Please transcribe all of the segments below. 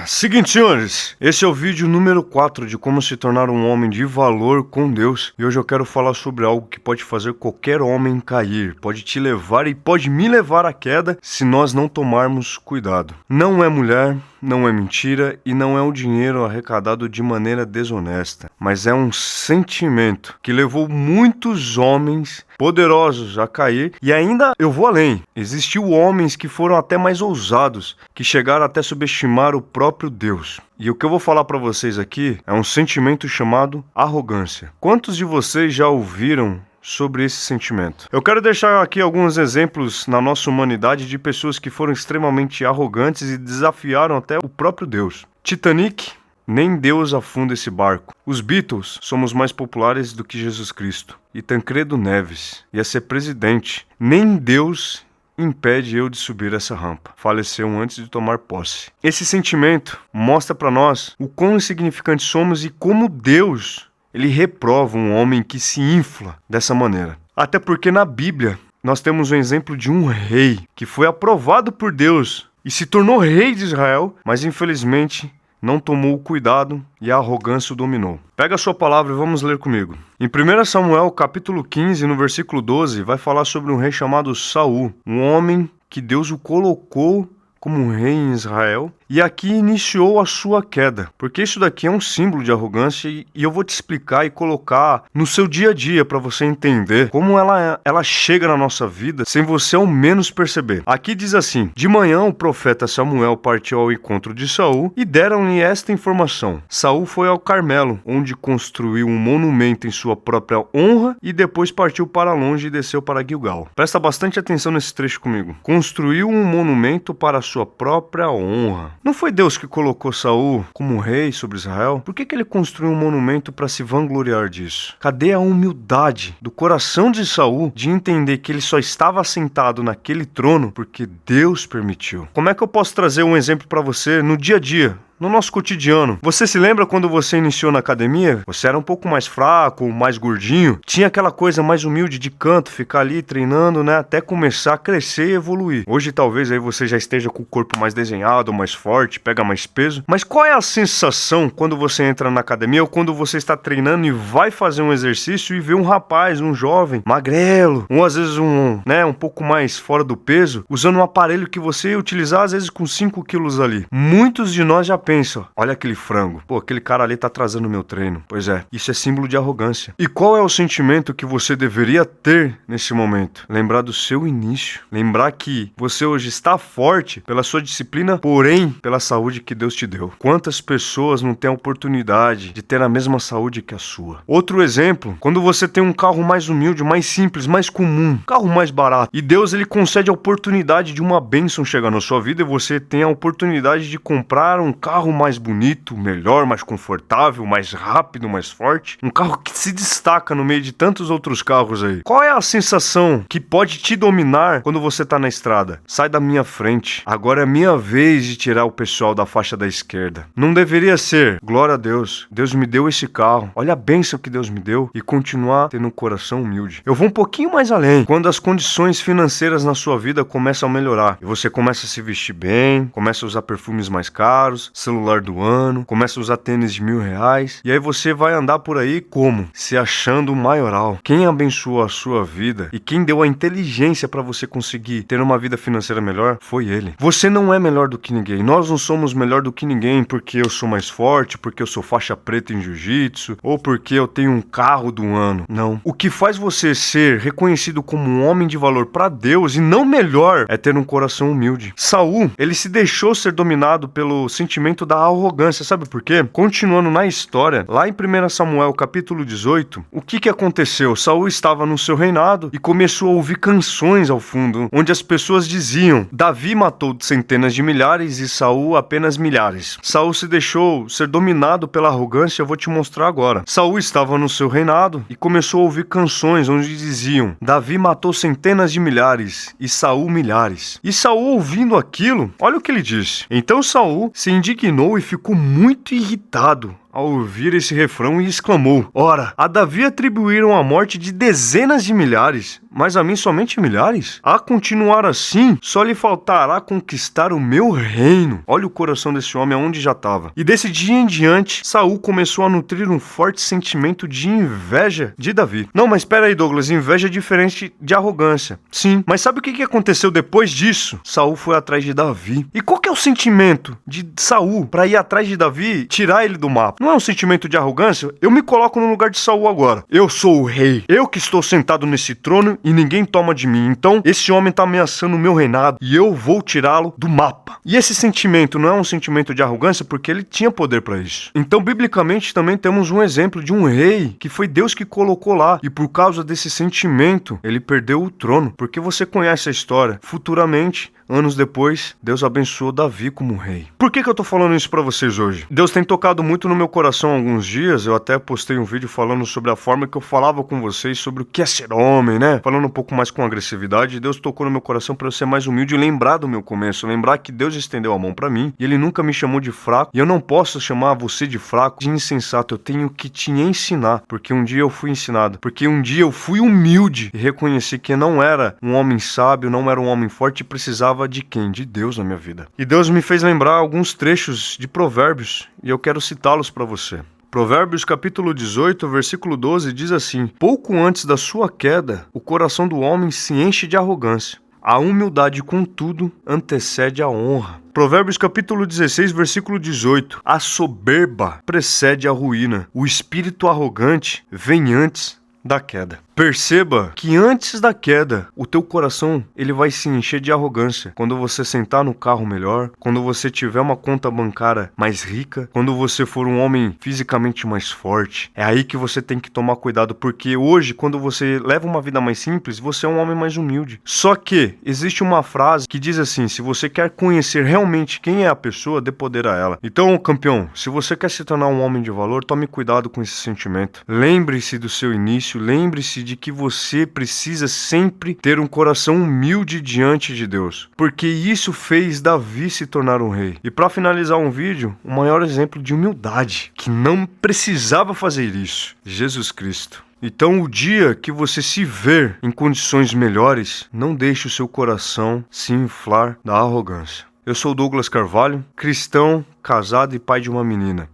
Seguinte, senhores, esse é o vídeo número 4 de como se tornar um homem de valor com Deus. E hoje eu quero falar sobre algo que pode fazer qualquer homem cair, pode te levar e pode me levar à queda se nós não tomarmos cuidado. Não é mulher, não é mentira e não é o dinheiro arrecadado de maneira desonesta, mas é um sentimento que levou muitos homens poderosos a cair. E ainda eu vou além, existiu homens que foram até mais ousados, que chegaram até subestimar o próprio Deus. E o que eu vou falar para vocês aqui é um sentimento chamado arrogância. Quantos de vocês já ouviram sobre esse sentimento? Eu quero deixar aqui alguns exemplos na nossa humanidade de pessoas que foram extremamente arrogantes e desafiaram até o próprio Deus. Titanic, nem Deus afunda esse barco. Os Beatles somos mais populares do que Jesus Cristo. E Tancredo Neves ia ser presidente. Nem Deus impede eu de subir essa rampa. Faleceu antes de tomar posse. Esse sentimento mostra para nós o quão insignificantes somos e como Deus ele reprova um homem que se infla dessa maneira. Até porque na Bíblia nós temos um exemplo de um rei que foi aprovado por Deus e se tornou rei de Israel, mas infelizmente não tomou o cuidado e a arrogância o dominou. Pega a sua palavra e vamos ler comigo. Em 1 Samuel capítulo 15, no versículo 12, vai falar sobre um rei chamado Saul, um homem que Deus o colocou como um rei em Israel, e aqui iniciou a sua queda, porque isso daqui é um símbolo de arrogância e eu vou te explicar e colocar no seu dia a dia para você entender como ela chega na nossa vida sem você ao menos perceber. Aqui diz assim: de manhã o profeta Samuel partiu ao encontro de Saul e deram-lhe esta informação: Saul foi ao Carmelo, onde construiu um monumento em sua própria honra e depois partiu para longe e desceu para Gilgal. Presta bastante atenção nesse trecho comigo. Construiu um monumento para a sua própria honra. Não foi Deus que colocou Saul como rei sobre Israel? Por que ele construiu um monumento para se vangloriar disso? Cadê a humildade do coração de Saul de entender que ele só estava sentado naquele trono porque Deus permitiu? Como é que eu posso trazer um exemplo para você no dia a dia? No nosso cotidiano. Você se lembra quando você iniciou na academia? Você era um pouco mais fraco, mais gordinho. Tinha aquela coisa mais humilde de canto, ficar ali treinando, né? Até começar a crescer e evoluir. Hoje talvez aí você já esteja com o corpo mais desenhado, mais forte, pega mais peso. Mas qual é a sensação quando você entra na academia ou quando você está treinando e vai fazer um exercício e vê um rapaz, um jovem, magrelo, ou às vezes um pouco mais fora do peso, usando um aparelho que você ia utilizar às vezes com 5 quilos ali. Muitos de nós já pensa, olha aquele frango, pô, aquele cara ali tá atrasando o meu treino. Pois é, isso é símbolo de arrogância. E qual é o sentimento que você deveria ter nesse momento? Lembrar do seu início, lembrar que você hoje está forte pela sua disciplina, porém pela saúde que Deus te deu. Quantas pessoas não têm a oportunidade de ter a mesma saúde que a sua? Outro exemplo, quando você tem um carro mais humilde, mais simples, mais comum, carro mais barato, e Deus ele concede a oportunidade de uma bênção chegar na sua vida e você tem a oportunidade de comprar um carro mais bonito, melhor, mais confortável, mais rápido, mais forte. Um carro que se destaca no meio de tantos outros carros aí. Qual é a sensação que pode te dominar quando você tá na estrada? Sai da minha frente. Agora é minha vez de tirar o pessoal da faixa da esquerda. Não deveria ser, glória a Deus, Deus me deu esse carro. Olha a bênção que Deus me deu e continuar tendo um coração humilde. Eu vou um pouquinho mais além. Quando as condições financeiras na sua vida começam a melhorar e você começa a se vestir bem, começa a usar perfumes mais caros, celular do ano, começa a usar tênis de R$1.000 e aí você vai andar por aí como? Se achando o maioral. Quem abençoou a sua vida e quem deu a inteligência para você conseguir ter uma vida financeira melhor foi ele. Você não é melhor do que ninguém. Nós não somos melhor do que ninguém porque eu sou mais forte, porque eu sou faixa preta em jiu-jitsu ou porque eu tenho um carro do ano. Não. O que faz você ser reconhecido como um homem de valor para Deus e não melhor é ter um coração humilde. Saul, ele se deixou ser dominado pelo sentimento da arrogância, sabe por quê? Continuando na história, lá em 1 Samuel capítulo 18, o que aconteceu? Saul estava no seu reinado e começou a ouvir canções ao fundo, onde as pessoas diziam: Davi matou centenas de milhares e Saul apenas milhares. Saul se deixou ser dominado pela arrogância, eu vou te mostrar agora. Saul estava no seu reinado e começou a ouvir canções onde diziam: Davi matou centenas de milhares e Saul milhares. E Saul, ouvindo aquilo, olha o que ele disse. Então Saul se indignou e ficou muito irritado ao ouvir esse refrão e exclamou: Ora, a Davi atribuíram a morte de dezenas de milhares, mas a mim somente milhares? A continuar assim, só lhe faltará conquistar o meu reino. Olha o coração desse homem aonde já estava. E desse dia em diante, Saul começou a nutrir um forte sentimento de inveja de Davi. Não, mas espera aí, Douglas, inveja é diferente de arrogância. Sim, mas sabe o que aconteceu depois disso? Saul foi atrás de Davi. E qual que é o sentimento de Saul para ir atrás de Davi, tirar ele do mapa? Não é um sentimento de arrogância? Eu me coloco no lugar de Saul agora. Eu sou o rei. Eu que estou sentado nesse trono e ninguém toma de mim. Então, esse homem tá ameaçando o meu reinado e eu vou tirá-lo do mapa. E esse sentimento não é um sentimento de arrogância porque ele tinha poder para isso. Então, biblicamente, também temos um exemplo de um rei que foi Deus que colocou lá. E por causa desse sentimento, ele perdeu o trono. Porque você conhece a história. Futuramente, anos depois, Deus abençoou Davi como rei. Por que eu tô falando isso pra vocês hoje? Deus tem tocado muito no meu coração há alguns dias. Eu até postei um vídeo falando sobre a forma que eu falava com vocês sobre o que é ser homem, né? Falando um pouco mais com agressividade. Deus tocou no meu coração pra eu ser mais humilde e lembrar do meu começo. Lembrar que Deus estendeu a mão pra mim e Ele nunca me chamou de fraco. E eu não posso chamar você de fraco, de insensato. Eu tenho que te ensinar. Porque um dia eu fui ensinado. Porque um dia eu fui humilde e reconheci que não era um homem sábio, não era um homem forte e precisava de quem? De Deus na minha vida. E Deus me fez lembrar alguns trechos de Provérbios e eu quero citá-los para você. Provérbios capítulo 18, versículo 12 diz assim: Pouco antes da sua queda, o coração do homem se enche de arrogância. A humildade, contudo, antecede a honra. Provérbios capítulo 16, versículo 18. A soberba precede a ruína. O espírito arrogante vem antes da queda. Perceba que antes da queda, o teu coração ele vai se encher de arrogância. Quando você sentar no carro melhor, quando você tiver uma conta bancária mais rica, quando você for um homem fisicamente mais forte, é aí que você tem que tomar cuidado, porque hoje, quando você leva uma vida mais simples, você é um homem mais humilde. Só que existe uma frase que diz assim: se você quer conhecer realmente quem é a pessoa, dê poder a ela. Então, campeão, se você quer se tornar um homem de valor, tome cuidado com esse sentimento. Lembre-se do seu início, lembre-se de que você precisa sempre ter um coração humilde diante de Deus, porque isso fez Davi se tornar um rei. E para finalizar um vídeo, o maior exemplo de humildade, que não precisava fazer isso, Jesus Cristo. Então, o dia que você se ver em condições melhores, não deixe o seu coração se inflar da arrogância. Eu sou Douglas Carvalho, cristão, casado e pai de uma menina.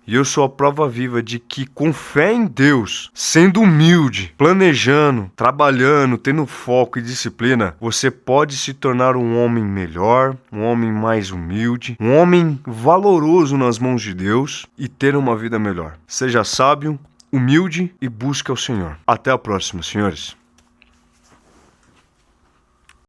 E eu sou a prova viva de que, com fé em Deus, sendo humilde, planejando, trabalhando, tendo foco e disciplina, você pode se tornar um homem melhor, um homem mais humilde, um homem valoroso nas mãos de Deus e ter uma vida melhor. Seja sábio, humilde e busque ao Senhor. Até a próxima, senhores.